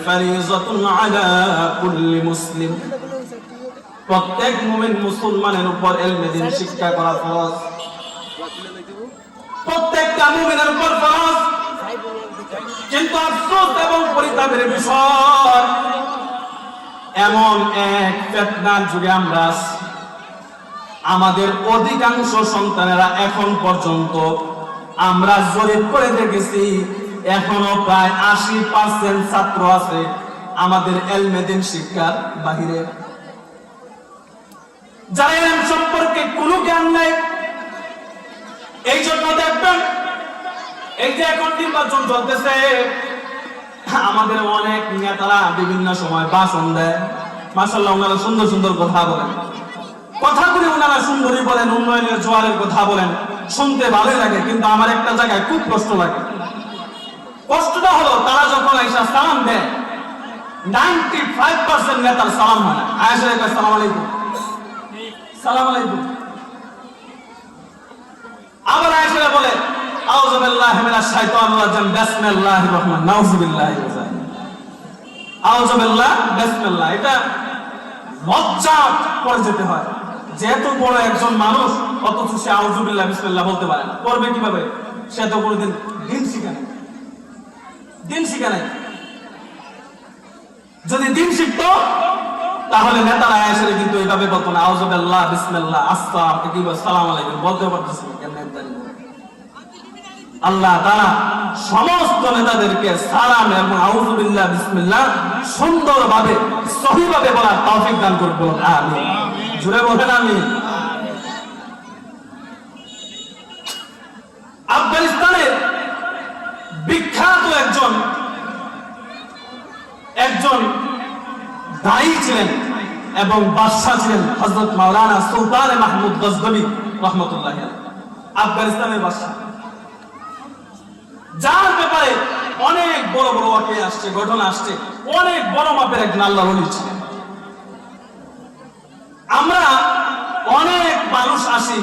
ফারিযাতুন আলা কুল্লি মুসলিম, প্রত্যেক মুমিন মুসলমানের উপর ইলমে দ্বীন শিক্ষা করা ফরজ, প্রত্যেকটা মুমিনের উপর ফরজ। কিন্তু আফসোস এবং পরিতাপের বিষয়, এমন এক ফিতনার যুগে আমরা আমাদের অধিকাংশ সন্তানেরা এখন পর্যন্ত আমরা জরিপ করে দেখেছি এখনো প্রায় 80% ছাত্র আছে আমাদের ইলমে দ্বীন শিক্ষার বাহিরে, যারা ইলম সম্পর্কে কোনো জ্ঞান নেই। এই জন্য দেখবেন এই যে এখন নির্বাচন চলতেছে, আমাদের অনেক নেতারা বিভিন্ন সময় ভাষণ দেয়, মাশাআল্লাহ ওনারা সুন্দর সুন্দর কথা বলেন, কথাগুলি ওনারা সুন্দরই বলেন, উন্নয়নের জোয়ারের কথা বলেন, শুনতে ভালোই লাগে। কিন্তু আমার একটা জায়গায় খুব কষ্ট লাগে। কষ্টটা হলো তারা যখন আইসা সালাম দেয় 95% নেতার সালাম হয় না। আয়েশা কয় সালাম আলাইকুম, সালাম আলাইকুম। আবার আয়েশা বলে আউযু বিল্লাহি মিনাশ শাইতানির রাজিম, বিসমিল্লাহির রহমানির নাউযু বিল্লাহি ওয়া যালিক, আউযু বিল্লাহ বিসমিল্লাহ। এটা লজ্জা করে যেতে হয়, যেহেতু বড় একজন মানুষ অথচ সে আউযু বিল্লাহ বিসমিল্লাহ বলতে পারে না, করবে কিভাবে? সে তো কোনোদিন দিন শিখে নাই, দিন শিখে নাই। যদি দিন শিখতো তাহলে নেতারা এসে কিন্তু এইভাবে বলতো না আউযু বিল্লাহ বিসমিল্লাহ আসসালামু আলাইকুম বলতে পারতেছিল। আল্লাহ তাআলা সমস্ত নেতাদেরকে সালাম এবং আউযু বিল্লাহ বিসমিল্লাহ সুন্দরভাবে সহিভাবে বলার তৌফিক দান করুন, বলুন আমিন। জোরে বলেন আমিন। আফগানিস্তানের বিখ্যাত একজন দায়ী ছিলেন এবং বাদশা ছিলেন হযরত মাওলানা সুলতান মাহমুদ গজনবী রাহমাতুল্লাহি আলাইহি, আফগানিস্তানের বাদশা, যার ব্যাপারে অনেক বড় বড় ওয়াকিয়া আসছে, ঘটনা আসছে, অনেক বড় মাপের একজন আল্লাহর ওলি ছিলেন। আমরা অনেক মানুষ আসি,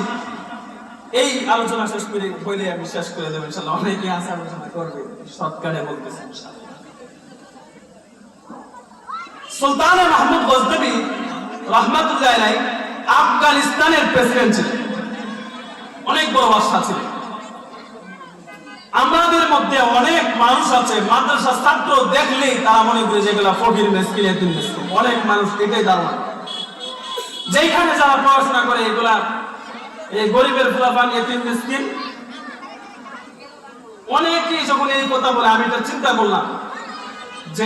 এই আলোচনা শেষ করে বলে আমি শেষ করে দেব ইনশাআল্লাহ। অনেকে আছে আলোচনা করবে, শর্টকাটে বলতেছি ইনশাআল্লাহ। সুলতান মাহমুদ গজনবী রাহমাতুল্লাহি আলাইহি আফগানিস্তানের প্রেসিডেন্ট ছিলেন, অনেক বড় বাদশা ছিলেন। আমাদের মধ্যে অনেক মানুষ আছে মাদ্রাসা ছাত্র দেখলেই তারা মনে করে যেগুলা ফকির মিসকিন এতিম মিসকিন, অনেক মানুষ এটাই ধারণা, যেখানে যারা পড়াশোনা করে এগুলা এই গরিবের ফুলাফান এতিম মিসকিন। অনেকেই যখন এই কথা বলে আমি এটা চিন্তা করলাম,